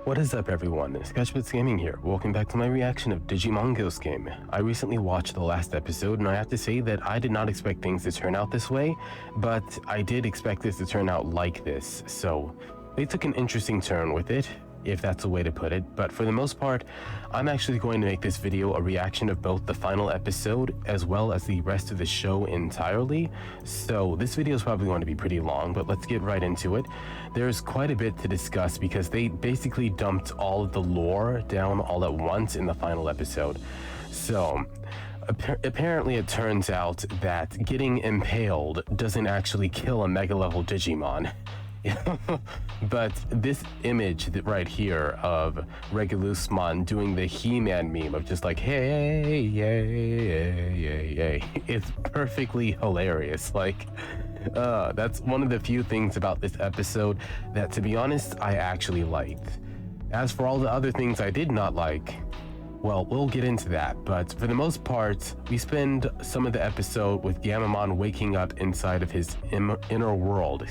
What is up everyone, Sketchbits Gaming here. Welcome back to my reaction of Digimon Ghost Game. I recently watched the last episode and I have to say that I did not expect things to turn out this way, but I did expect this to turn out like this. So they took an interesting turn with it, if that's a way to put it, but for the most part, I'm actually going to make this video a reaction of both the final episode as well as the rest of the show entirely. So this video is probably going to be pretty long, but let's get right into it. There's quite a bit to discuss because they basically dumped all of the lore down all at once in the final episode. So apparently it turns out that getting impaled doesn't actually kill a mega level Digimon. But this image right here of Regulusmon doing the He-Man meme of just like, hey, yay, it's perfectly hilarious. Like, that's one of the few things about this episode that, to be honest, I actually liked. As for all the other things I did not like, well, we'll get into that, but for the most part, we spend some of the episode with Gammamon waking up inside of his inner world,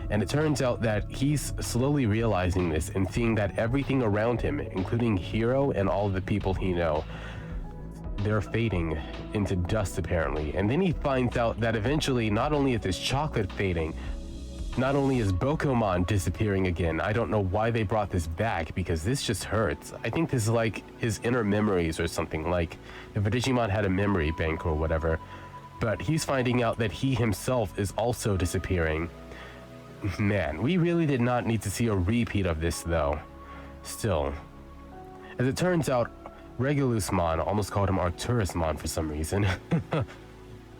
and it turns out that he's slowly realizing this and seeing that everything around him, including Hero and all the people he knows, they're fading into dust apparently. And then he finds out that eventually not only is his chocolate fading, not only is Bokomon disappearing again. I don't know why they brought this back because this just hurts. I think this is like his inner memories or something, like if a Digimon had a memory bank or whatever. But he's finding out that he himself is also disappearing. Man, we really did not need to see a repeat of this though. Still, as it turns out, Regulusmon, almost called him Arcturusmon for some reason.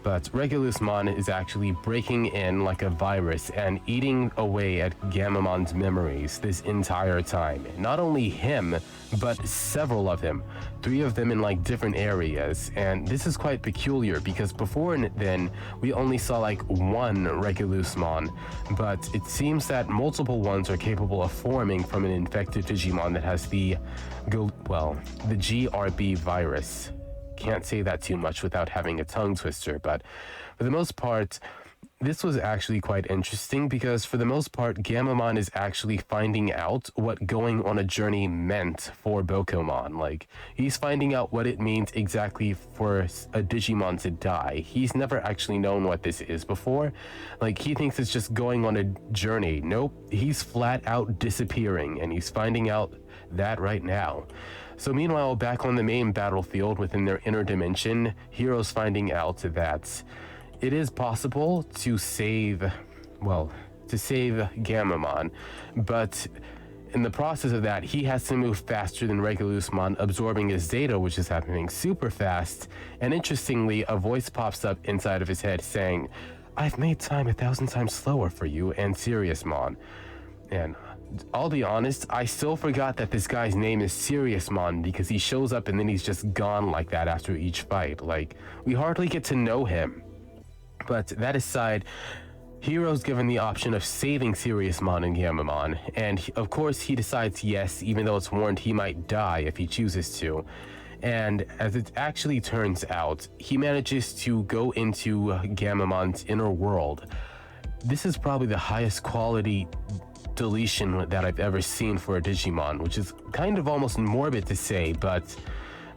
But Regulusmon is actually breaking in like a virus and eating away at Gammamon's memories this entire time. Not only him, but several of him. 3 of them in like different areas. And this is quite peculiar because before then, we only saw like one Regulusmon. But it seems that multiple ones are capable of forming from an infected Digimon that has the GRB virus. Can't say that too much without having a tongue twister, but for the most part, this was actually quite interesting because for the most part, Gammamon is actually finding out what going on a journey meant for Bokomon. Like, he's finding out what it means exactly for a Digimon to die. He's never actually known what this is before. Like, he thinks it's just going on a journey. Nope, he's flat out disappearing, and he's finding out that right now. So meanwhile, back on the main battlefield within their inner dimension, Hero's finding out that it is possible to save Gammamon, but in the process of that, he has to move faster than Regulusmon, absorbing his data, which is happening super fast. And interestingly, a voice pops up inside of his head saying, "I've made time 1,000 times slower for you and Seriousmon." And I'll be honest, I still forgot that this guy's name is Seriousmon because he shows up and then he's just gone like that after each fight. Like, we hardly get to know him. But that aside, Hero's given the option of saving Seriousmon and Gammamon, and of course he decides yes, even though it's warned he might die if he chooses to. And as it actually turns out, he manages to go into Gammamon's inner world. This is probably the highest quality deletion that I've ever seen for a Digimon, which is kind of almost morbid to say, but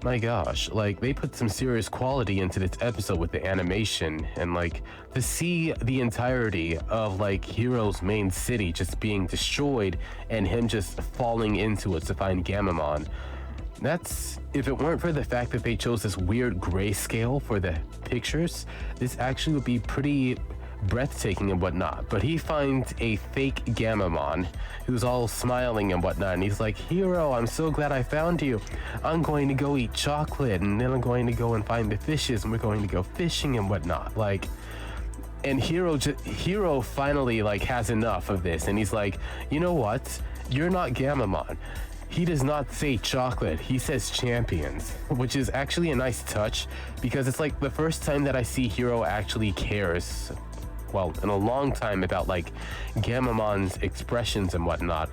my gosh, like, they put some serious quality into this episode with the animation, and like, to see the entirety of like Hero's main city just being destroyed and him just falling into it to find Gammamon. That's, if it weren't for the fact that they chose this weird grayscale for the pictures, this actually would be pretty breathtaking and whatnot. But he finds a fake Gammamon who's all smiling and whatnot, and he's like, "Hero, I'm so glad I found you. I'm going to go eat chocolate, and then I'm going to go and find the fishes, and we're going to go fishing and whatnot." Like, and Hero finally like has enough of this, and he's like, "You know what? You're not Gammamon." He does not say chocolate, he says champions, which is actually a nice touch because it's like the first time that I see Hero actually cares, well, in a long time, about like Gammamon's expressions and whatnot.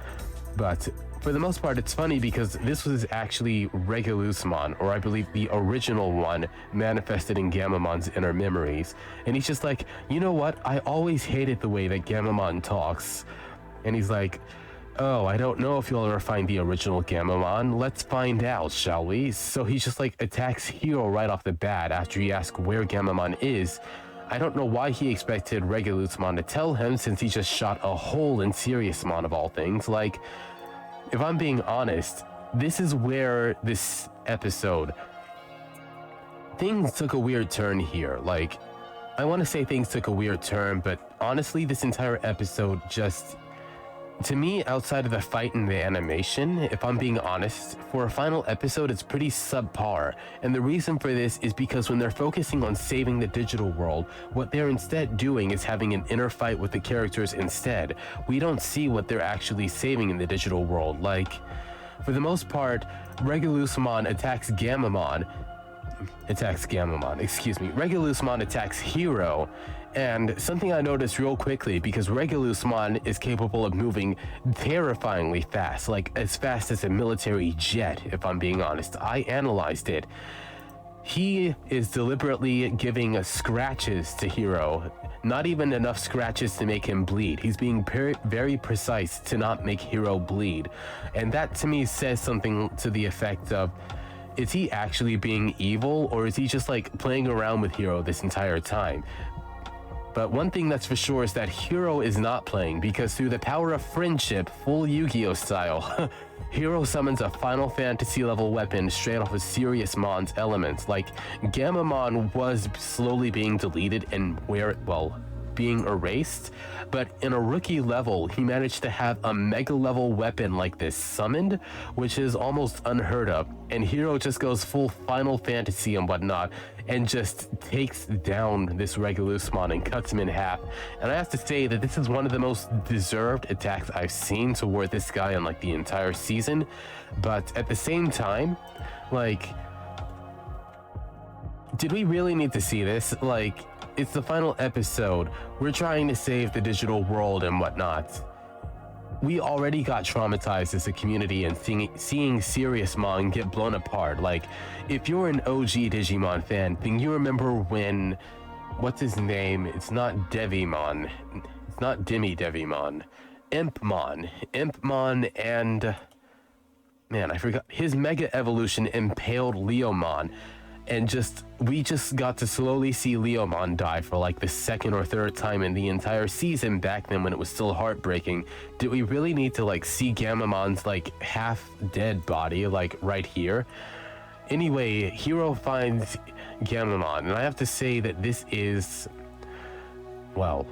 But for the most part, it's funny because this was actually Regulusmon, or I believe the original one, manifested in Gammamon's inner memories. And he's just like, "You know what? I always hated the way that Gammamon talks." And he's like, Oh, I don't know if you'll ever find the original Gamamon. Let's find out, shall we? So he just like attacks Hero right off the bat after he asks where Gamamon is. I don't know why he expected Regulusmon to tell him since he just shot a hole in Seriousmon of all things. Like, if I'm being honest, this is where this episode, things took a weird turn here. Like, I want to say things took a weird turn, but honestly, this entire episode just, to me, outside of the fight and the animation, if I'm being honest, for a final episode, it's pretty subpar. And the reason for this is because when they're focusing on saving the digital world, what they're instead doing is having an inner fight with the characters instead. We don't see what they're actually saving in the digital world. Like, for the most part, Regulusmon attacks Gamamon, Regulusmon attacks Hero. And something I noticed real quickly, because Regulusmon is capable of moving terrifyingly fast, like as fast as a military jet, if I'm being honest. I analyzed it. He is deliberately giving scratches to Hero, not even enough scratches to make him bleed. He's being very precise to not make Hero bleed. And that to me says something to the effect of, is he actually being evil, or is he just like playing around with Hero this entire time? But one thing that's for sure is that Hero is not playing, because through the power of friendship, full Yu-Gi-Oh style, Hero summons a Final Fantasy level weapon straight off of Seriousmon's elements. Like, Gamamon was slowly being deleted and being erased, but in a rookie level, he managed to have a mega level weapon like this summoned, which is almost unheard of. And Hero just goes full Final Fantasy and whatnot, and just takes down this Regulusmon and cuts him in half. And I have to say that this is one of the most deserved attacks I've seen toward this guy in like the entire season. But at the same time, like, did we really need to see this? Like, it's the final episode. We're trying to save the digital world and whatnot. We already got traumatized as a community and seeing Seriousmon get blown apart. Like, if you're an OG Digimon fan, then you remember when, what's his name? It's not Devimon. It's not Devimon. Impmon and, man, I forgot. His Mega Evolution impaled Leomon. And we just got to slowly see Leomon die for like the second or third time in the entire season back then when it was still heartbreaking. Did we really need to like see Gamamon's like half dead body like right here? Anyway, Hero finds Gamamon, and I have to say that this is, well,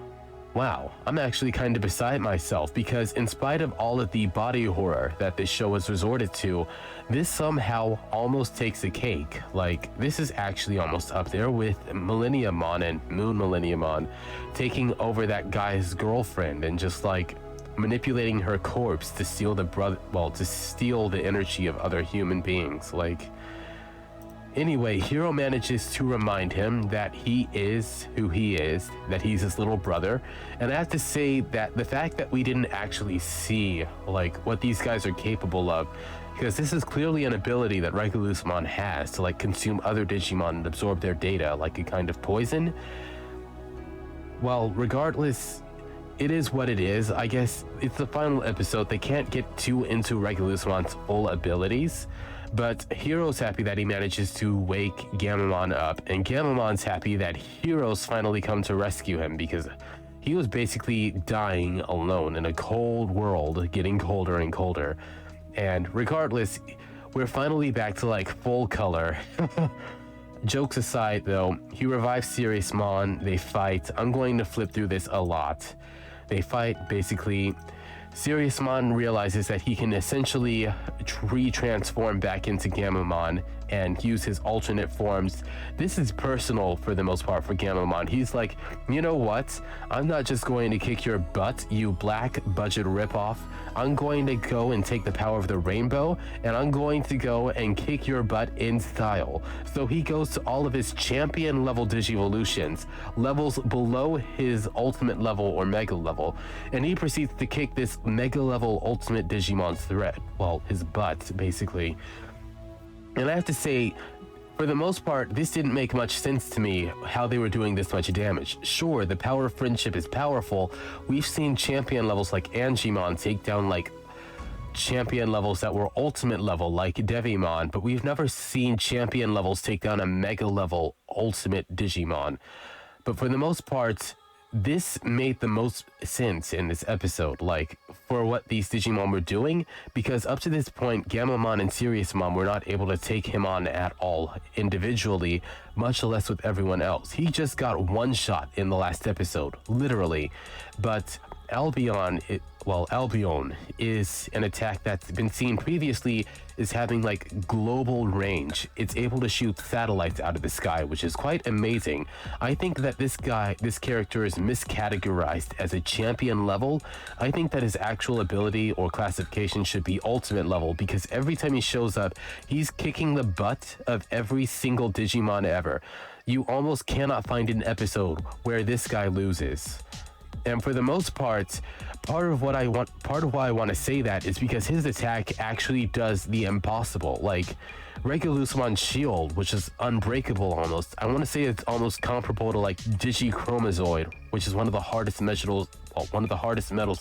wow, I'm actually kind of beside myself, because in spite of all of the body horror that this show has resorted to, this somehow almost takes a cake. Like, this is actually almost up there with Millenniumon and Moon Millenniumon taking over that guy's girlfriend and just like manipulating her corpse to steal the energy of other human beings. Like, anyway, Hero manages to remind him that he is who he is, that he's his little brother. And I have to say that the fact that we didn't actually see like what these guys are capable of, because this is clearly an ability that Regulusmon has to like consume other Digimon and absorb their data like a kind of poison. Well, regardless, it is what it is. I guess it's the final episode. They can't get too into Regulusmon's full abilities. But Hero's happy that he manages to wake Gamamon up, and Gamamon's happy that Hero's finally come to rescue him, because he was basically dying alone in a cold world, getting colder and colder. And regardless, we're finally back to like full color. Jokes aside though, he revives Seriousmon, they fight. I'm going to flip through this a lot. They fight, basically. Seriousmon realizes that he can essentially re-transform back into Gamamon and use his alternate forms. This is personal for the most part for Gamamon. He's like, you know what? I'm not just going to kick your butt, you black budget ripoff. I'm going to go and take the power of the rainbow, and I'm going to go and kick your butt in style. So he goes to all of his champion level Digivolutions, levels below his ultimate level or mega level, and he proceeds to kick this mega level ultimate Digimon's his butt, basically. And I have to say, for the most part, this didn't make much sense to me how they were doing this much damage. Sure, the power of friendship is powerful. We've seen champion levels like Angemon take down like champion levels that were ultimate level like Devimon, but we've never seen champion levels take down a mega level ultimate Digimon. But for the most part, this made the most sense in this episode, like, for what these Digimon were doing, because up to this point, Gammamon and Seriousmon were not able to take him on at all individually, much less with everyone else. He just got one shot in the last episode, literally. But Albion is an attack that's been seen previously as having like global range. It's able to shoot satellites out of the sky, which is quite amazing. I think that this character is miscategorized as a champion level. I think that his actual ability or classification should be ultimate level, because every time he shows up, he's kicking the butt of every single Digimon ever. You almost cannot find an episode where this guy loses. And for the most part of why I want to say that is because his attack actually does the impossible. Like Regulusmon's shield, which is unbreakable almost. I want to say it's almost comparable to like Digichromazoid, which is one of the hardest metals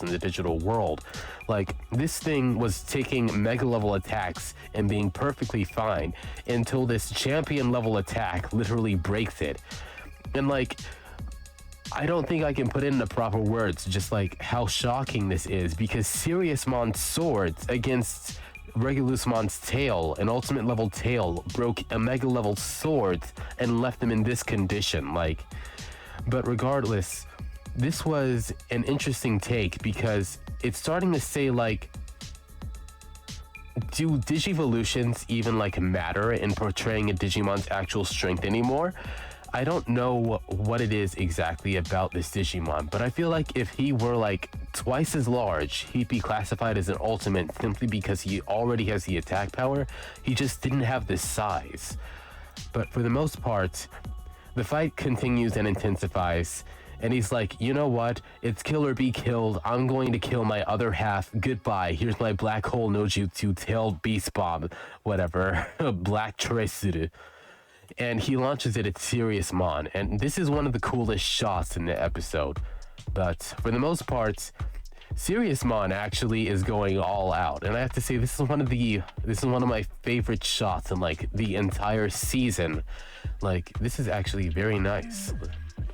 in the digital world. Like, this thing was taking mega level attacks and being perfectly fine until this champion level attack literally breaks it. And like, I don't think I can put it into proper words just like how shocking this is, because Seriousmon's swords against Regulusmon's tail, an ultimate level tail, broke a mega level sword and left them in this condition. Like, but regardless, this was an interesting take, because it's starting to say like, do Digivolutions even like matter in portraying a Digimon's actual strength anymore? I don't know what it is exactly about this Digimon, but I feel like if he were like twice as large, he'd be classified as an ultimate simply because he already has the attack power. He just didn't have the size. But for the most part, the fight continues and intensifies, and he's like, you know what? It's kill or be killed. I'm going to kill my other half. Goodbye. Here's my black hole no jutsu tail beast bomb, whatever. Black Tresuru. And he launches it at Seriousmon, and this is one of the coolest shots in the episode. But for the most part, Seriousmon actually is going all out, and I have to say this is one of my favorite shots in like the entire season. Like, this is actually very nice.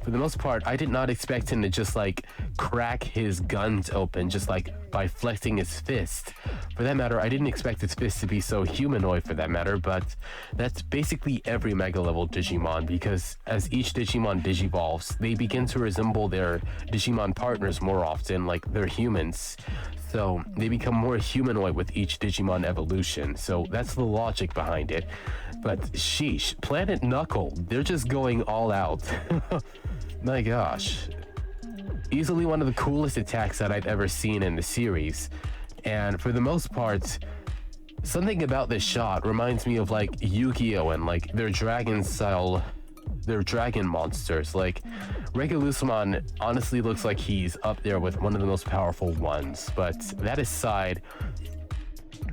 For the most part, I did not expect him to just like crack his guns open just like by flexing his fist. For that matter, I didn't expect his fist to be so humanoid for that matter, but that's basically every mega level Digimon, because as each Digimon digivolves, they begin to resemble their Digimon partners more often, like they're humans. So they become more humanoid with each Digimon evolution. So that's the logic behind it. But sheesh, Planet Knuckle, they're just going all out. My gosh. Easily one of the coolest attacks that I've ever seen in the series. And for the most part, something about this shot reminds me of like Yu-Gi-Oh! And like their dragon monsters. Like Regulusmon honestly looks like he's up there with one of the most powerful ones. But that aside,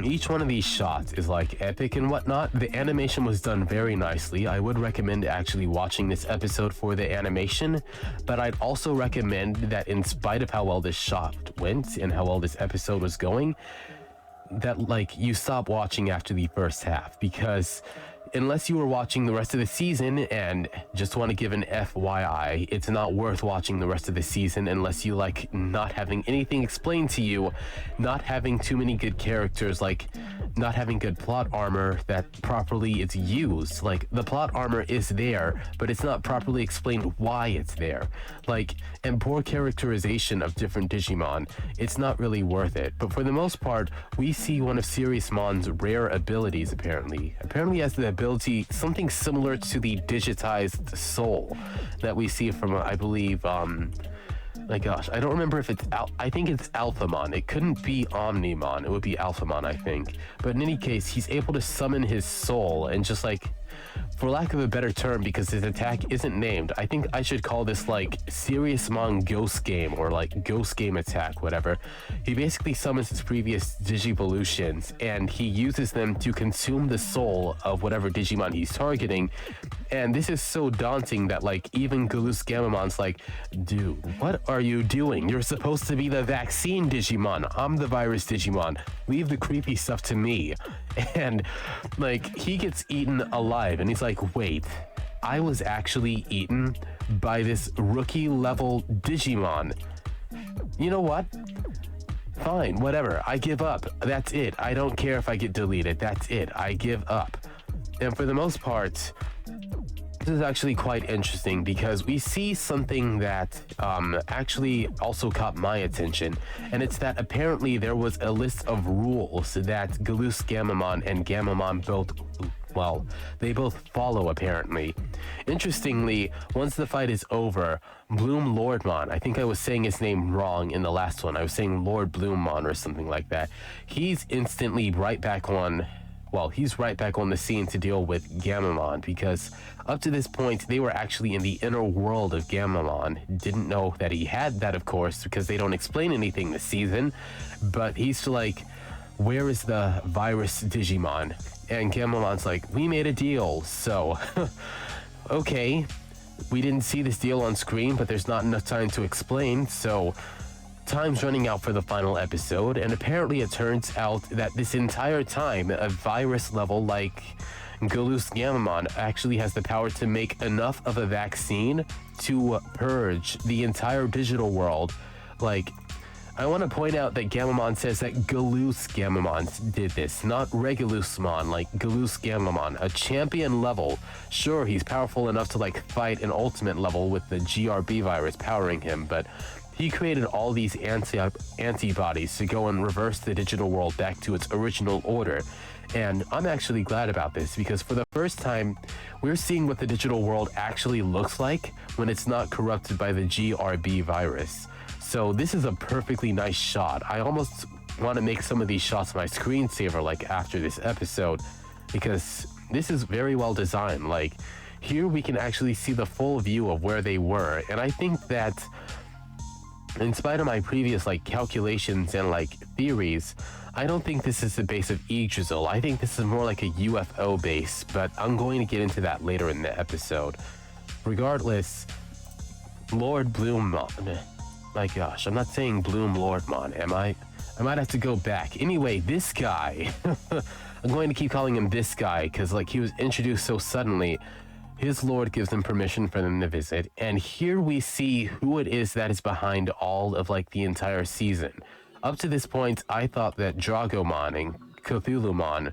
each one of these shots is like epic and whatnot. The animation was done very nicely. I would recommend actually watching this episode for the animation, but I'd also recommend that in spite of how well this shot went and how well this episode was going, that like you stop watching after the first half, because unless you were watching the rest of the season, and just want to give an FYI, it's not worth watching the rest of the season unless you like not having anything explained to you, not having too many good characters, like not having good plot armor that properly is used. Like the plot armor is there, but it's not properly explained why it's there. Like, and poor characterization of different Digimon, it's not really worth it. But for the most part, we see one of Seriousmon's rare abilities apparently. Apparently has the ability, something similar to the digitized soul that we see from, I believe, my gosh, I don't remember if it's, I think it's Alphamon. It couldn't be Omnimon, it would be Alphamon, I think. But in any case, he's able to summon his soul and just like for lack of a better term, because his attack isn't named, I think I should call this like Seriousmon Ghost Game or like Ghost Game Attack, whatever. He basically summons his previous Digivolutions and he uses them to consume the soul of whatever Digimon he's targeting. And this is so daunting that like even Galus Gamamon's like, dude, what are you doing? You're supposed to be the vaccine Digimon. I'm the virus Digimon. Leave the creepy stuff to me. And like he gets eaten alive and he's like, wait, I was actually eaten by this rookie level Digimon. You know what? Fine, whatever. I give up. That's it. I don't care if I get deleted. That's it. I give up. And for the most part, this is actually quite interesting because we see something that actually also caught my attention, and it's that apparently there was a list of rules that Galus Gamamon and Gamamon both, well, they both follow apparently. Interestingly, once the fight is over, Bloom Lordmon, I think I was saying his name wrong in the last one, I was saying Lord Bloommon or something like that, he's instantly right back on, well, he's right back on the scene to deal with Gamamon, because up to this point, they were actually in the inner world of Gamamon. Didn't know that he had that, of course, because they don't explain anything this season, but he's like, where is the virus Digimon? And Gamamon's like, we made a deal, so, okay, we didn't see this deal on screen, but there's not enough time to explain, so time's running out for the final episode, and apparently it turns out that this entire time, a virus level like Galus Gamamon actually has the power to make enough of a vaccine to purge the entire digital world. Like, I want to point out that Gamamon says that Galus Gamamon did this, not Regulusmon, like Galus Gamamon, a champion level. Sure, he's powerful enough to like fight an ultimate level with the GRB virus powering him, but he created all these antibodies to go and reverse the digital world back to its original order. And I'm actually glad about this because for the first time, we're seeing what the digital world actually looks like when it's not corrupted by the GRB virus. So this is a perfectly nice shot. I almost want to make some of these shots my screensaver like after this episode because this is very well designed. Like here we can actually see the full view of where they were. And I think that in spite of my previous like calculations and like theories, I don't think this is the base of Yggdrasil. I think this is more like a UFO base, but I'm going to get into that later in the episode. Regardless, Lord Bloommon. My gosh, I'm not saying Bloom Lordmon, am I? I might have to go back. Anyway, this guy. I'm going to keep calling him this guy because like he was introduced so suddenly. His lord gives them permission for them to visit, and here we see who it is that is behind all of like the entire season. Up to this point, I thought that Dragomon and Cthulhumon,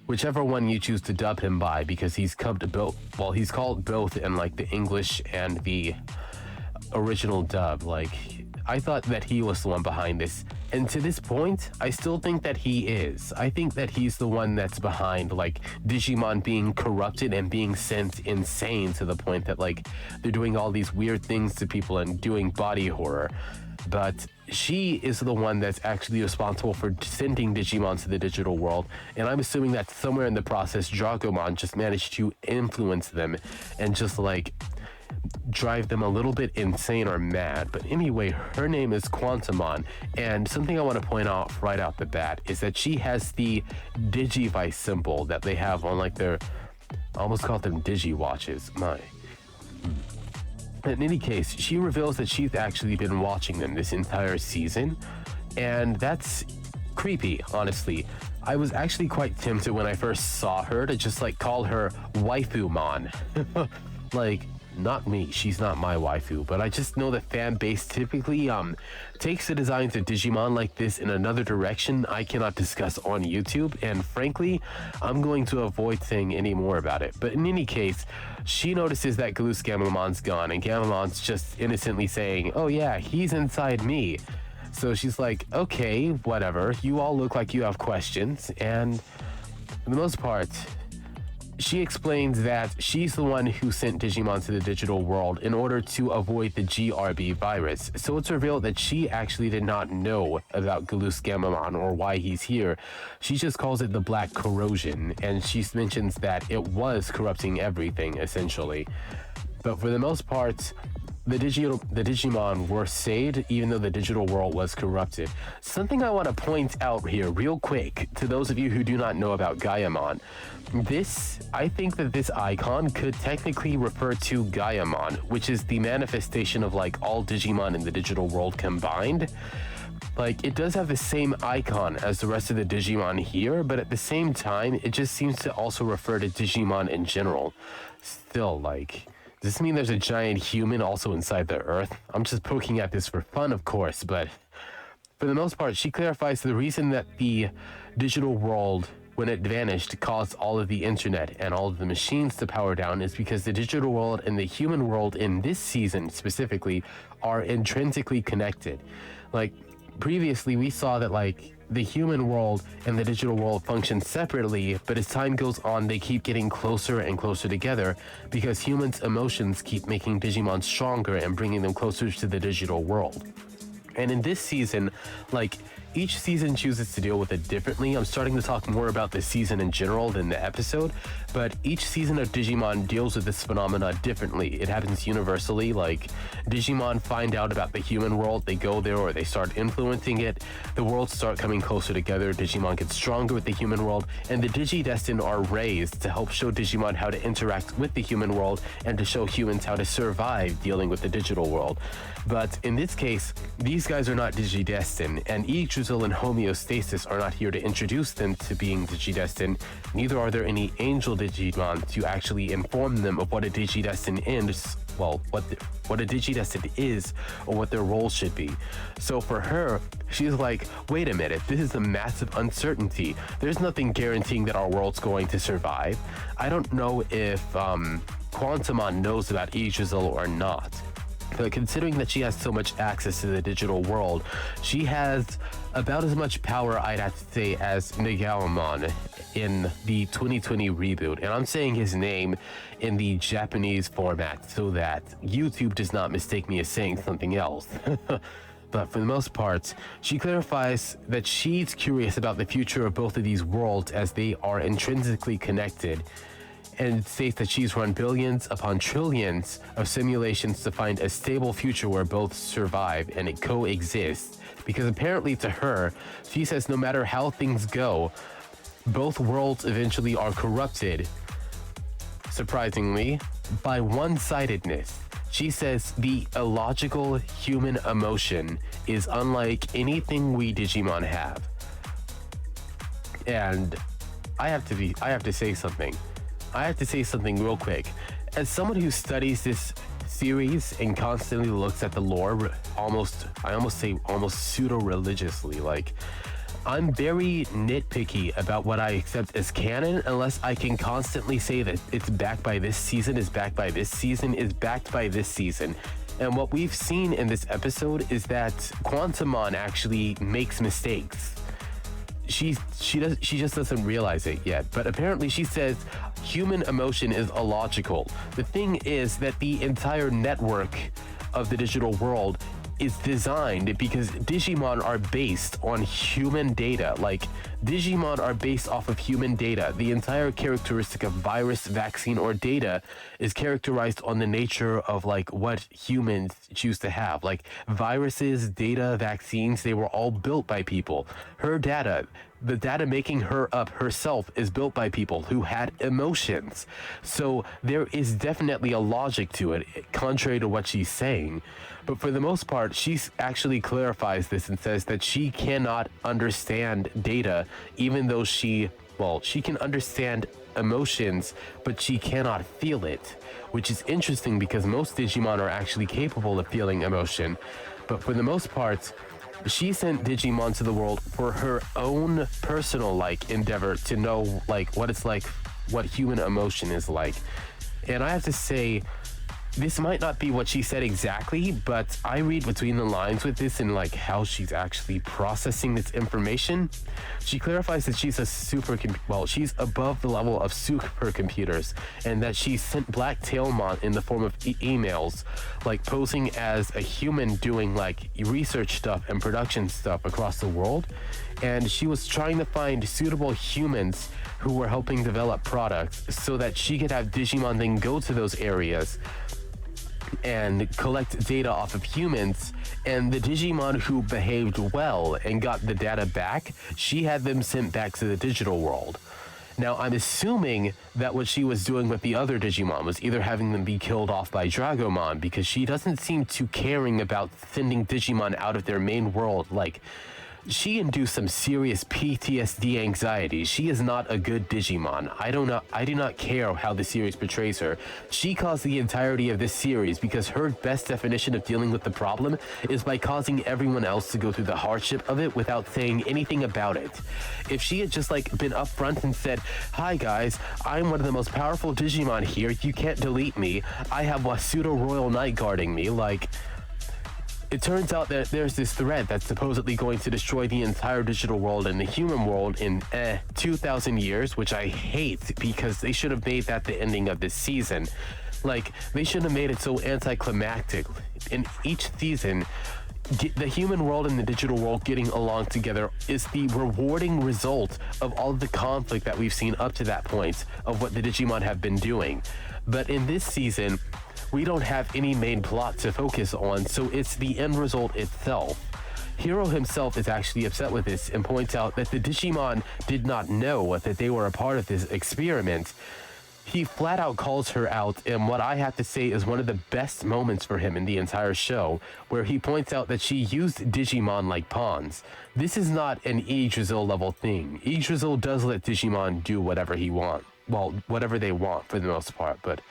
whichever one you choose to dub him by, because he's called both in like the English and the original dub. Like, I thought that he was the one behind this, and to this point, I still think that he is. I think that he's the one that's behind like Digimon being corrupted and being sent insane to the point that like they're doing all these weird things to people and doing body horror. But she is the one that's actually responsible for sending Digimon to the digital world, and I'm assuming that somewhere in the process, Dragomon just managed to influence them and just like drive them a little bit insane or mad. But anyway, her name is Quantumon, and something I want to point out right out the bat is that she has the Digivice symbol that they have on like their, I almost called them Digi watches. In any case, she reveals that she's actually been watching them this entire season, and that's creepy, honestly. I was actually quite tempted when I first saw her to just like call her Waifumon. Like, not me, she's not my waifu, but I just know the fan base typically takes the designs of Digimon like this in another direction I cannot discuss on YouTube, and frankly, I'm going to avoid saying any more about it. But in any case, she notices that Galus Gamamon's gone, and Gamamon's just innocently saying, oh yeah, he's inside me. So she's like, okay, whatever, you all look like you have questions, and for the most part, she explains that she's the one who sent Digimon to the digital world in order to avoid the GRB virus. So it's revealed that she actually did not know about Galus Gamamon or why he's here. She just calls it the Black Corrosion, and she mentions that it was corrupting everything, essentially. But for the most part, the Digimon were saved even though the digital world was corrupted. Something I want to point out here real quick to those of you who do not know about Gaiamon. I think that this icon could technically refer to Gaiamon, which is the manifestation of like all Digimon in the digital world combined. Like, it does have the same icon as the rest of the Digimon here, but at the same time, it just seems to also refer to Digimon in general. Still, like, does this mean there's a giant human also inside the Earth? I'm just poking at this for fun, of course, but for the most part, she clarifies the reason that the digital world, when it vanished, caused all of the internet and all of the machines to power down is because the digital world and the human world in this season specifically are intrinsically connected. Like, previously we saw that like the human world and the digital world function separately, but as time goes on, they keep getting closer and closer together because humans' emotions keep making Digimon stronger and bringing them closer to the digital world. And in this season, like, each season chooses to deal with it differently. I'm starting to talk more about the season in general than the episode, but each season of Digimon deals with this phenomena differently. It happens universally, like Digimon find out about the human world, they go there or they start influencing it, the worlds start coming closer together, Digimon gets stronger with the human world, and the Digidestined are raised to help show Digimon how to interact with the human world and to show humans how to survive dealing with the digital world. But in this case, these guys are not Digidestined, and Yggdrasil and Homeostasis are not here to introduce them to being Digidestined. Neither are there any Angel Digimon to actually inform them of what a Digidestined is, well, what a Digidestined is, or what their role should be. So for her, she's like, wait a minute, this is a massive uncertainty. There's nothing guaranteeing that our world's going to survive. I don't know if Quantumon knows about Yggdrasil or not. But considering that she has so much access to the digital world, she has about as much power, I'd have to say, as Nagaomon in the 2020 reboot. And I'm saying his name in the Japanese format so that YouTube does not mistake me as saying something else. But for the most part, she clarifies that she's curious about the future of both of these worlds as they are intrinsically connected, and states that she's run billions upon trillions of simulations to find a stable future where both survive and it coexists. Because apparently to her, she says no matter how things go, both worlds eventually are corrupted, surprisingly, by one-sidedness. She says the illogical human emotion is unlike anything we Digimon have. And I have to say something. I have to say something real quick. As someone who studies this series and constantly looks at the lore almost pseudo-religiously, like, I'm very nitpicky about what I accept as canon unless I can constantly say that it's backed by this season, is backed by this season, is backed by this season. And what we've seen in this episode is that Quantumon actually makes mistakes. She just doesn't realize it yet, but apparently she says human emotion is illogical. The thing is that the entire network of the digital world is designed because Digimon are based on human data. Like, Digimon are based off of human data. The entire characteristic of virus, vaccine, or data is characterized on the nature of like what humans choose to have. Like viruses, data, vaccines, they were all built by people. Her data, the data making her up herself, is built by people who had emotions. So there is definitely a logic to it, contrary to what she's saying. But for the most part, she actually clarifies this and says that she cannot understand data, even though she can understand emotions, but she cannot feel it, which is interesting because most Digimon are actually capable of feeling emotion. But for the most part, she sent Digimon to the world for her own personal endeavor to know what it's like, what human emotion is like. And I have to say, this might not be what she said exactly, but I read between the lines with this and like how she's actually processing this information. She clarifies that she's a she's above the level of supercomputers, and that she sent Black Tailmon in the form of emails, like posing as a human doing like research stuff and production stuff across the world. And she was trying to find suitable humans who were helping develop products so that she could have Digimon then go to those areas and collect data off of humans, and the Digimon who behaved well and got the data back, she had them sent back to the digital world. Now, I'm assuming that what she was doing with the other Digimon was either having them be killed off by Dragomon, because she doesn't seem too caring about sending Digimon out of their main world. Like, she induced some serious PTSD anxiety. She is not a good Digimon. I do not care how the series portrays her. She caused the entirety of this series because her best definition of dealing with the problem is by causing everyone else to go through the hardship of it without saying anything about it. If she had just like been upfront and said, "Hi guys, I'm one of the most powerful Digimon here. You can't delete me. I have Wasudo Royal Knight guarding me," like, it turns out that there's this threat that's supposedly going to destroy the entire digital world and the human world in 2,000 years, which I hate, because they should have made that the ending of this season. Like, they should have made it so anticlimactic. In each season, the human world and the digital world getting along together is the rewarding result of all of the conflict that we've seen up to that point of what the Digimon have been doing. But in this season, we don't have any main plot to focus on, so it's the end result itself. Hero himself is actually upset with this and points out that the Digimon did not know that they were a part of this experiment. He flat out calls her out in what I have to say is one of the best moments for him in the entire show, where he points out that she used Digimon like pawns. This is not an Yggdrasil level thing. Yggdrasil does let Digimon do whatever whatever they want for the most part, but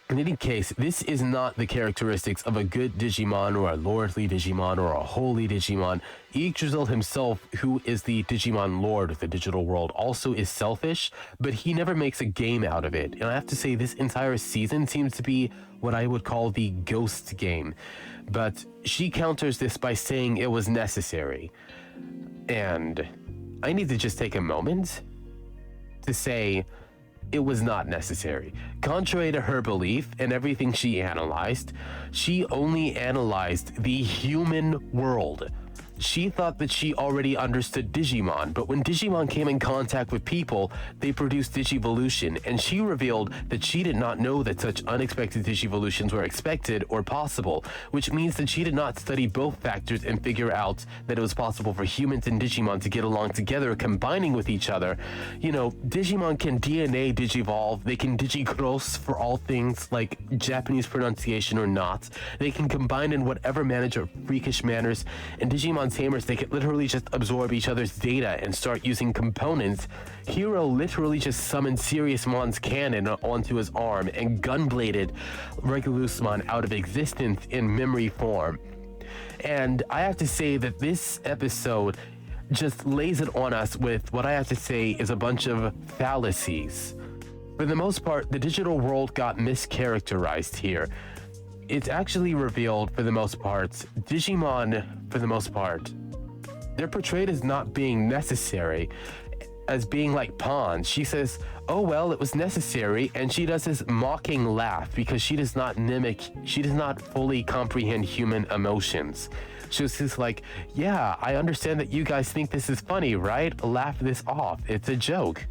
in any case, this is not the characteristics of a good Digimon or a lordly Digimon or a holy Digimon. Yggdrasil himself, who is the Digimon lord of the digital world, also is selfish, but he never makes a game out of it. And I have to say, this entire season seems to be what I would call the ghost game. But she counters this by saying it was necessary. And I need to just take a moment to say it was not necessary. Contrary to her belief and everything she analyzed, she only analyzed the human world. She thought that she already understood Digimon, but when Digimon came in contact with people, they produced Digivolution, and she revealed that she did not know that such unexpected Digivolutions were expected or possible, which means that she did not study both factors and figure out that it was possible for humans and Digimon to get along together, combining with each other. You know, Digimon can DNA digivolve, they can digicross for all things like Japanese pronunciation or not, they can combine in whatever manner or freakish manners, and Digimon tamers, they could literally just absorb each other's data and start using components. Hero literally just summoned Seriousmon's cannon onto his arm and gunbladed Regulusmon out of existence in memory form. And I have to say that this episode just lays it on us with what I have to say is a bunch of fallacies. For the most part, the digital world got mischaracterized here. It's actually revealed, for the most part, Digimon, for the most part, they're portrayed as not being necessary, as being like pawns. She says, "Oh well, it was necessary," and she does this mocking laugh because she does not fully comprehend human emotions. She was just like, "Yeah, I understand that you guys think this is funny, right? Laugh this off, it's a joke."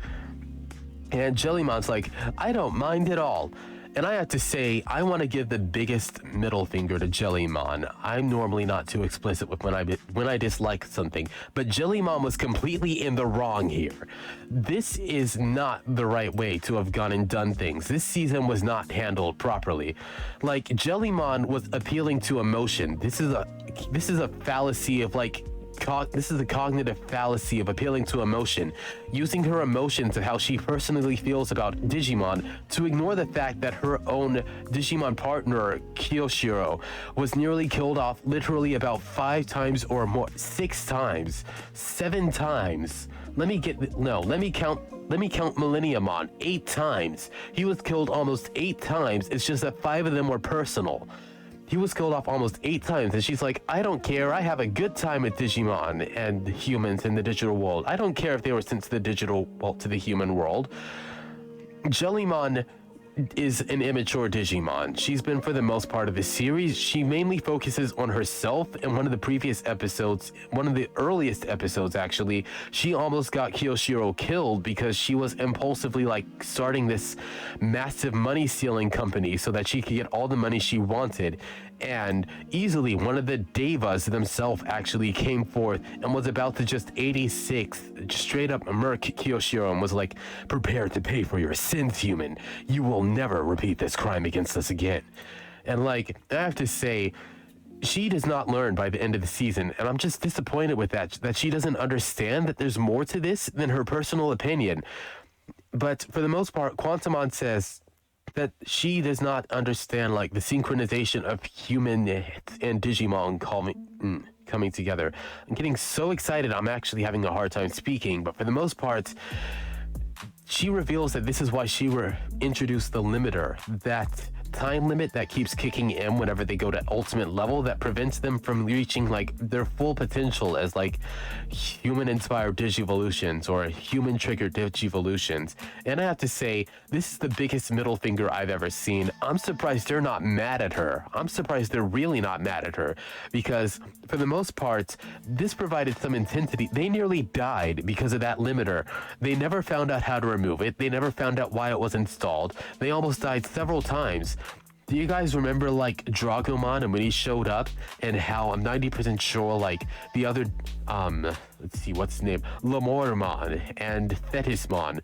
And Jellymon's like, "I don't mind at all." And I have to say, I want to give the biggest middle finger to Jellymon. I'm normally not too explicit with when I dislike something, but Jellymon was completely in the wrong here. This is not the right way to have gone and done things. This season was not handled properly. Like, Jellymon was appealing to emotion. This is a fallacy of like, this is a cognitive fallacy of appealing to emotion, using her emotions of how she personally feels about Digimon to ignore the fact that her own Digimon partner, Kyoshiro, was nearly killed off literally about 5 times or more, 6 times, 7 times Let me count Millenniumon 8 times. He was killed almost 8 times. It's just that 5 of them were personal. He was killed off almost 8 times, and she's like, I don't care. I have a good time with Digimon and humans in the digital world. I don't care if they were sent to the digital, well, to the human world. Jellymon is an immature Digimon. She's been for the most part of the series. She mainly focuses on herself. In one of the previous episodes, one of the earliest episodes actually, she almost got Kiyoshiro killed because she was impulsively like starting this massive money stealing company so that she could get all the money she wanted. And easily one of the Devas themselves actually came forth and was about to just 86 straight up murk Kiyoshiro and was like, prepare to pay for your sins, human. You will never repeat this crime against us again. And like, I have to say, she does not learn by the end of the season, and I'm just disappointed with that she doesn't understand that there's more to this than her personal opinion. But for the most part, Quantumon says that she does not understand like the synchronization of human and Digimon coming together. I'm getting so excited I'm actually having a hard time speaking, but for the most part, she reveals that this is why she introduced the limiter, that time limit that keeps kicking in whenever they go to ultimate level that prevents them from reaching like their full potential as like human inspired digivolutions or human triggered digivolutions. And I have to say, this is the biggest middle finger I've ever seen. I'm surprised they're not mad at her. I'm surprised they're really not mad at her, because for the most part, this provided some intensity. They nearly died because of that limiter. They never found out how to remove it. They never found out why it was installed. They almost died several times. Do you guys remember like Dragomon and when he showed up and how I'm 90% sure like the other, let's see, what's his name? Lamormon and Thetismon.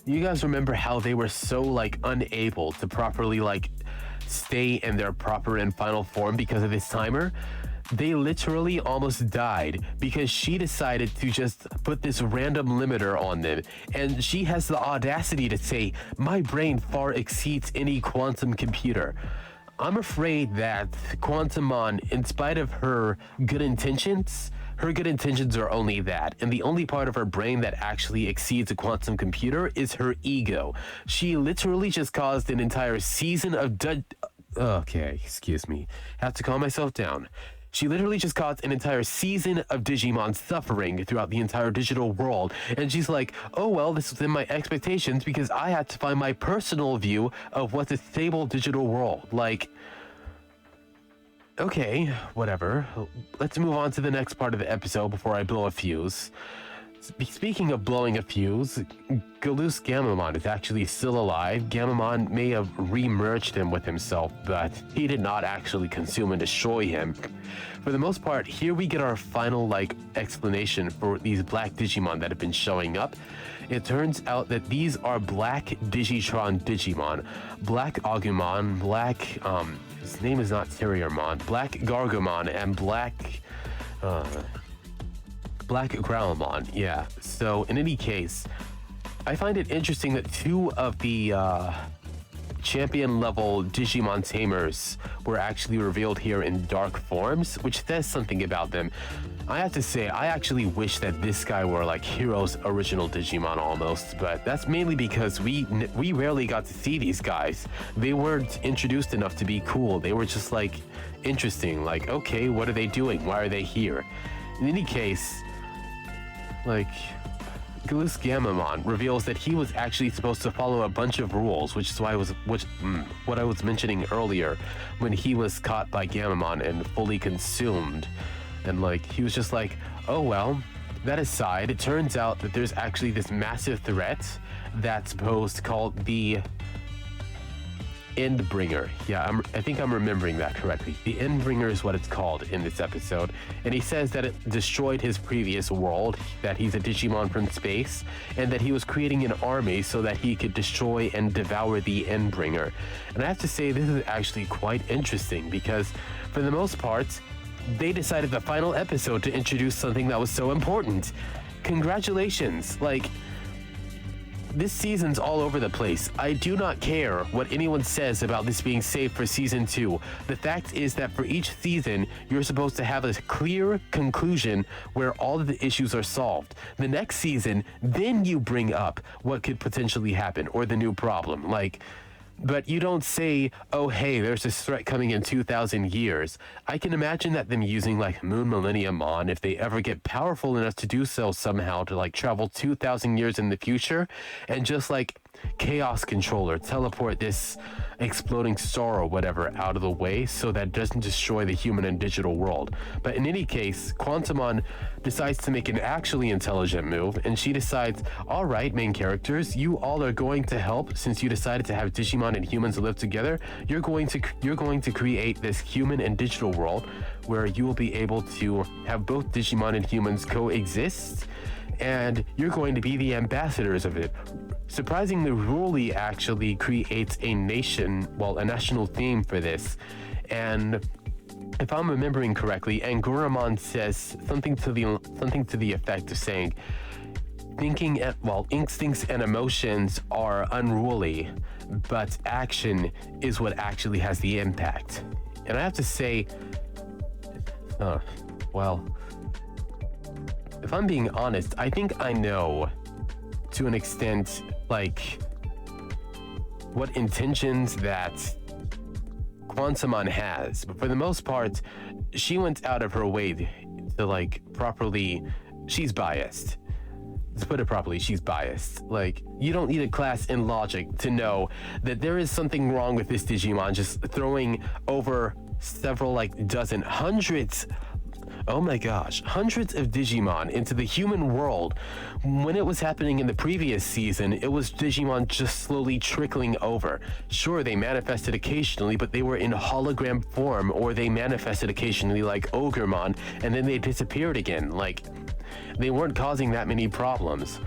You guys remember how they were so like unable to properly like stay in their proper and final form because of this timer? They literally almost died because she decided to just put this random limiter on them. And she has the audacity to say, my brain far exceeds any quantum computer. I'm afraid that Quantumon, in spite of her good intentions are only that. And the only part of her brain that actually exceeds a quantum computer is her ego. She literally just caused an entire season of okay, excuse me. Have to calm myself down. She literally just caused an entire season of Digimon suffering throughout the entire digital world. And she's like, oh, well, this was in my expectations because I had to find my personal view of what's a stable digital world. Like, okay, whatever. Let's move on to the next part of the episode before I blow a fuse. Speaking of blowing a fuse, Galus Gamamon is actually still alive. Gamamon may have re-merged him with himself, but he did not actually consume and destroy him. For the most part, here we get our final like explanation for these black Digimon that have been showing up. It turns out that these are black Digitron Digimon. Black Agumon, black, his name is not Terriermon, black Gargomon, and black Growlmon, yeah. So in any case, I find it interesting that 2 of the champion level Digimon tamers were actually revealed here in dark forms, which says something about them. I have to say, I actually wish that this guy were like Hero's original Digimon almost, but that's mainly because we rarely got to see these guys. They weren't introduced enough to be cool. They were just like interesting, like, okay, what are they doing? Why are they here? In any case, like, Galus Gamamon reveals that he was actually supposed to follow a bunch of rules, which is why what I was mentioning earlier when he was caught by Gamamon and fully consumed. And like, he was just like, oh well. That aside, it turns out that there's actually this massive threat that's posed called the Endbringer. Yeah, I think I'm remembering that correctly. The Endbringer is what it's called in this episode. And he says that it destroyed his previous world, that he's a Digimon from space, and that he was creating an army so that he could destroy and devour the Endbringer. And I have to say, this is actually quite interesting because for the most part, they decided the final episode to introduce something that was so important. Congratulations. Like, this season's all over the place. I do not care what anyone says about this being safe for season 2. The fact is that for each season, you're supposed to have a clear conclusion where all of the issues are solved. The next season, then you bring up what could potentially happen or the new problem. But you don't say, oh, hey, there's this threat coming in 2,000 years. I can imagine that them using Moon Millenniumon, if they ever get powerful enough to do so somehow, to travel 2,000 years in the future and just Chaos Controller, teleport this exploding star or whatever out of the way so that it doesn't destroy the human and digital world. But in any case, Quantumon decides to make an actually intelligent move, and she decides, all right, main characters, you all are going to help since you decided to have Digimon and humans live together. You're going to create this human and digital world where you will be able to have both Digimon and humans coexist, and you're going to be the ambassadors of it. Surprisingly, Ruli actually creates a national theme for this, and if I'm remembering correctly, Anguramon says something to the effect of saying, instincts and emotions are unruly, but action is what actually has the impact. And I have to say, if I'm being honest, I think I know, to an extent, what intentions that Quantumon has. But for the most part, she went out of her way to, properly... She's biased. Let's put it properly, she's biased. You don't need a class in logic to know that there is something wrong with this Digimon just throwing over several, hundreds of Digimon into the human world. When it was happening in the previous season, it was Digimon just slowly trickling over. Sure, they manifested occasionally, but they were in hologram form, or they manifested occasionally like Ogremon, and then they disappeared again. They weren't causing that many problems.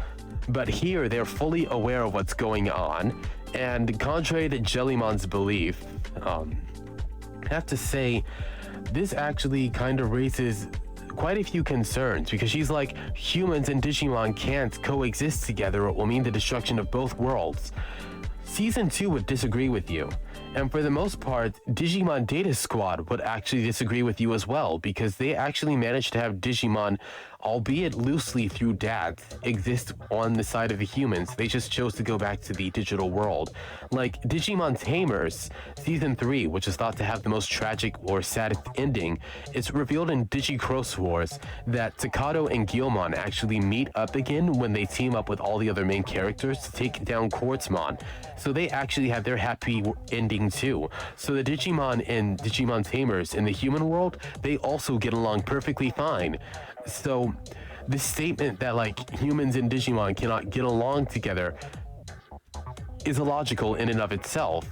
But here, they're fully aware of what's going on, and contrary to Jellymon's belief, I have to say, this actually kind of raises quite a few concerns, because she's like, humans and Digimon can't coexist together, it will mean the destruction of both worlds. Season 2 would disagree with you, and for the most part, Digimon Data Squad would actually disagree with you as well, because they actually managed to have Digimon, albeit loosely through dads, exist on the side of the humans. They just chose to go back to the digital world. Digimon Tamers, Season 3, which is thought to have the most tragic or saddest ending, it's revealed in DigiCross Wars that Takato and Guilmon actually meet up again when they team up with all the other main characters to take down Quartzmon. So they actually have their happy ending too. So the Digimon and Digimon Tamers in the human world, they also get along perfectly fine. So this statement that humans and Digimon cannot get along together is illogical in and of itself.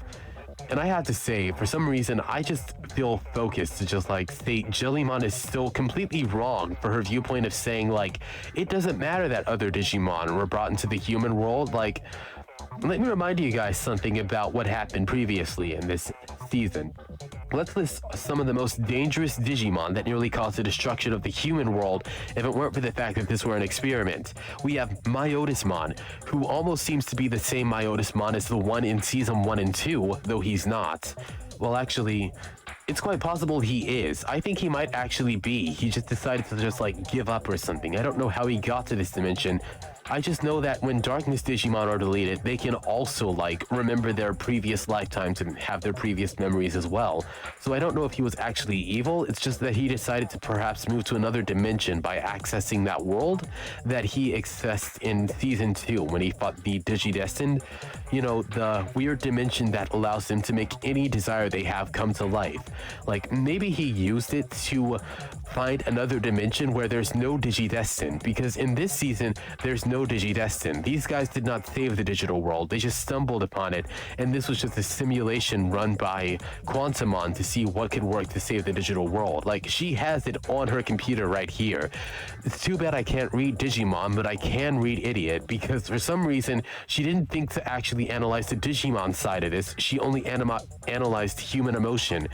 And I have to say, for some reason, I just feel focused to just state Jellymon is still completely wrong for her viewpoint of saying it doesn't matter that other Digimon were brought into the human world. Let me remind you guys something about what happened previously in this season. Let's list some of the most dangerous Digimon that nearly caused the destruction of the human world if it weren't for the fact that this were an experiment. We have Myotismon, who almost seems to be the same Myotismon as the one in Season 1 and 2, though he's not. Well, actually, it's quite possible he is. I think he might actually be. He just decided to just give up or something. I don't know how he got to this dimension. I just know that when Darkness Digimon are deleted, they can also remember their previous lifetimes and have their previous memories as well. So I don't know if he was actually evil. It's just that he decided to perhaps move to another dimension by accessing that world that he accessed in Season 2 when he fought the Digidestined. You know, the weird dimension that allows them to make any desire they have come to life. Maybe he used it to find another dimension where there's no Digidestined, because in this season, there's no Digidestined. These guys did not save the digital world, they just stumbled upon it, and this was just a simulation run by Quantumon to see what could work to save the digital world. She has it on her computer right here. It's too bad I can't read Digimon, but I can read Idiot, because for some reason, she didn't think to actually analyze the Digimon side of this, she only analyzed human emotion.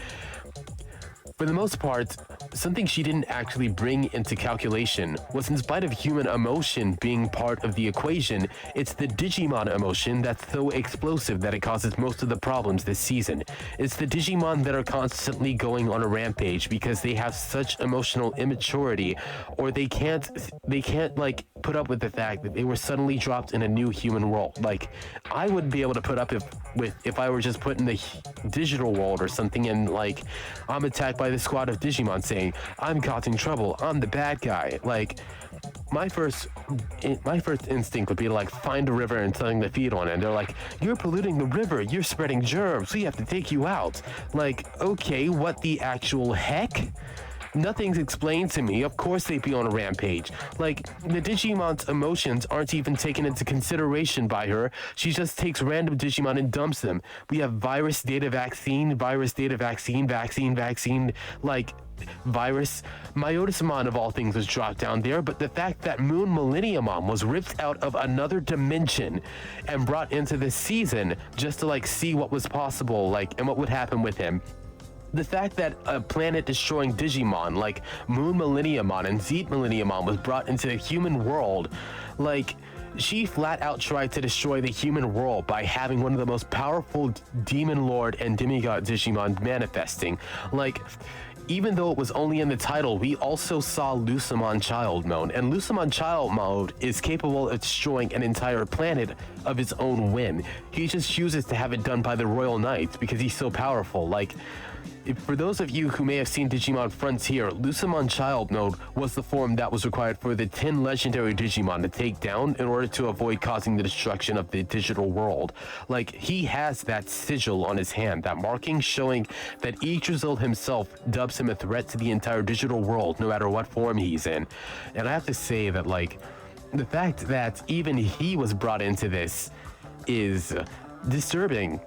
For the most part, something she didn't actually bring into calculation was, in spite of human emotion being part of the equation, it's the Digimon emotion that's so explosive that it causes most of the problems this season. It's the Digimon that are constantly going on a rampage because they have such emotional immaturity, or they can't like put up with the fact that they were suddenly dropped in a new human world. Like, I would be able to put up if I were just put in the digital world or something, and like I'm attacked by the squad of Digimon saying, I'm causing trouble, I'm the bad guy. Like, my first instinct would be to like find a river and something to feed on it. And they're like, you're polluting the river, you're spreading germs, we have to take you out. Like, okay, what the actual heck? Nothing's explained to me. Of course they'd be on a rampage. Like, the Digimon's emotions aren't even taken into consideration by her. She just takes random Digimon and dumps them. We have virus, data, vaccine, like, virus. Myotismon of all things was dropped down there, but the fact that Moon Millenniumon was ripped out of another dimension and brought into this season just to like see what was possible, like, and what would happen with him. The fact that a planet-destroying Digimon like Moon Millenniumon and Zeet Millenniumon was brought into the human world, like, she flat out tried to destroy the human world by having one of the most powerful Demon Lord and Demigod Digimon manifesting. Like, even though it was only in the title, we also saw Lucemon Child Mode, and Lucemon Child Mode is capable of destroying an entire planet of his own whim. He just chooses to have it done by the Royal Knights because he's so powerful. Like, for those of you who may have seen Digimon Frontier, Lucemon Child Mode was the form that was required for the 10 legendary Digimon to take down in order to avoid causing the destruction of the digital world. Like, he has that sigil on his hand, that marking showing that Yggdrasil himself dubs him a threat to the entire digital world, no matter what form he's in. And I have to say that, like, the fact that even he was brought into this is disturbing.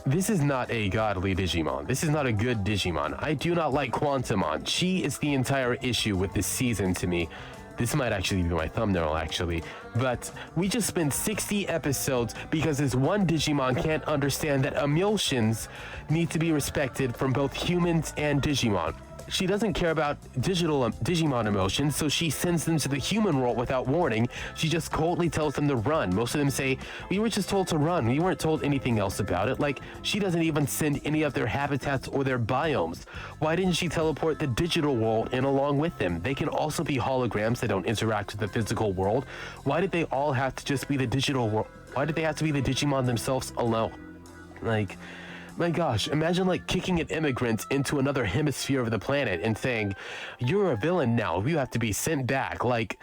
This is not a godly Digimon. This is not a good Digimon. I do not like Quantumon. She is the entire issue with this season to me. This might actually be my thumbnail, actually. But we just spent 60 episodes because this one Digimon can't understand that emotions need to be respected from both humans and Digimon. She doesn't care about Digimon emotions, so she sends them to the human world without warning. She just coldly tells them to run. Most of them say, we were just told to run. We weren't told anything else about it. Like, she doesn't even send any of their habitats or their biomes. Why didn't she teleport the digital world in along with them? They can also be holograms that don't interact with the physical world. Why did they all have to just be the digital world? Why did they have to be the Digimon themselves alone? Like, my gosh, imagine like kicking an immigrant into another hemisphere of the planet and saying, you're a villain now, you have to be sent back. Like,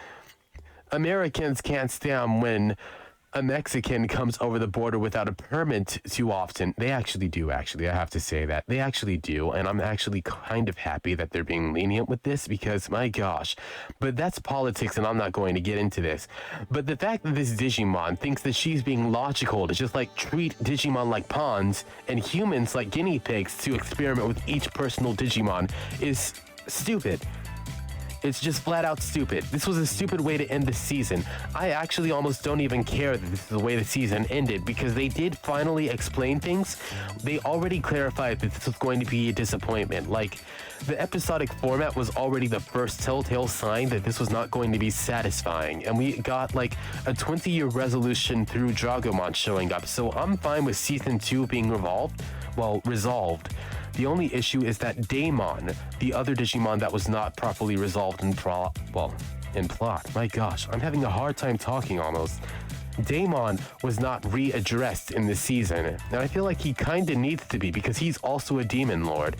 Americans can't stand when a Mexican comes over the border without a permit too often. They actually do, I have to say that. They actually do, and I'm actually kind of happy that they're being lenient with this because, my gosh. But that's politics, and I'm not going to get into this. But the fact that this Digimon thinks that she's being logical to just, like, treat Digimon like pawns and humans like guinea pigs to experiment with each personal Digimon is stupid. It's just flat out stupid. This was a stupid way to end the season. I actually almost don't even care that this is the way the season ended because they did finally explain things. They already clarified that this was going to be a disappointment. Like, the episodic format was already the first telltale sign that this was not going to be satisfying. And we got like a 20-year resolution through Dragomon showing up. So I'm fine with season 2 being resolved. The only issue is that Daemon, the other Digimon that was not properly resolved in plot. My gosh, I'm having a hard time talking almost. Daemon was not readdressed in this season, and I feel like he kinda needs to be because he's also a Demon Lord.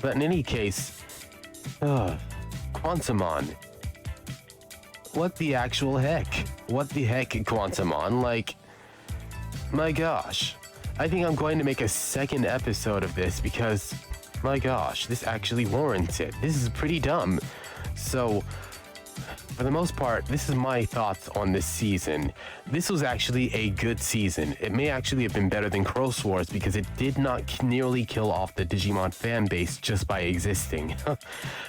But in any case, Quantumon. What the actual heck? What the heck, Quantumon? Like, my gosh. I think I'm going to make a second episode of this because, my gosh, this actually warrants it. This is pretty dumb. So, for the most part, this is my thoughts on this season. This was actually a good season. It may actually have been better than Cross Wars because it did not nearly kill off the Digimon fan base just by existing.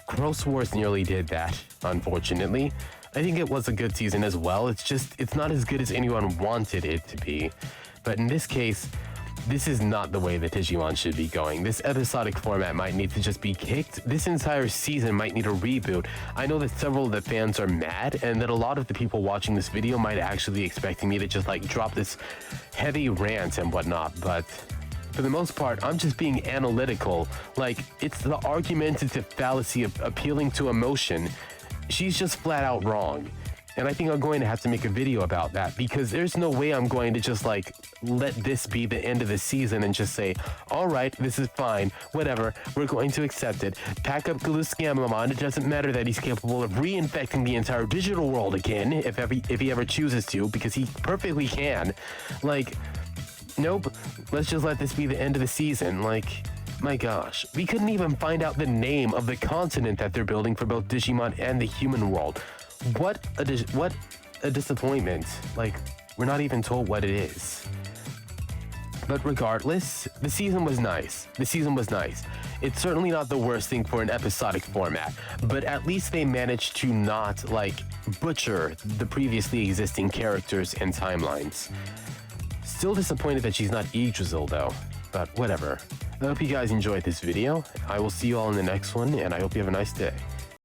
Cross Wars nearly did that, unfortunately. I think it was a good season as well. It's not as good as anyone wanted it to be. But in this case, this is not the way that Digimon should be going. This episodic format might need to just be kicked. This entire season might need a reboot. I know that several of the fans are mad, and that a lot of the people watching this video might actually be expecting me to just like drop this heavy rant and whatnot, but for the most part, I'm just being analytical. Like, it's the argumentative fallacy of appealing to emotion. She's just flat out wrong. And I think I'm going to have to make a video about that, because there's no way I'm going to just like let this be the end of the season and just say, all right, this is fine, whatever, we're going to accept it. Pack up Galuskamamon. It doesn't matter that he's capable of reinfecting the entire digital world again if he ever chooses to, because he perfectly can. Like, nope, let's just let this be the end of the season. Like, my gosh, we couldn't even find out the name of the continent that they're building for both Digimon and the human world. What a disappointment. Like, we're not even told what it is. But regardless, the season was nice. It's certainly not the worst thing for an episodic format, but at least they managed to not, like, butcher the previously existing characters and timelines. Still disappointed that she's not Yggdrasil though, but whatever. I hope you guys enjoyed this video. I will see you all in the next one, and I hope you have a nice day.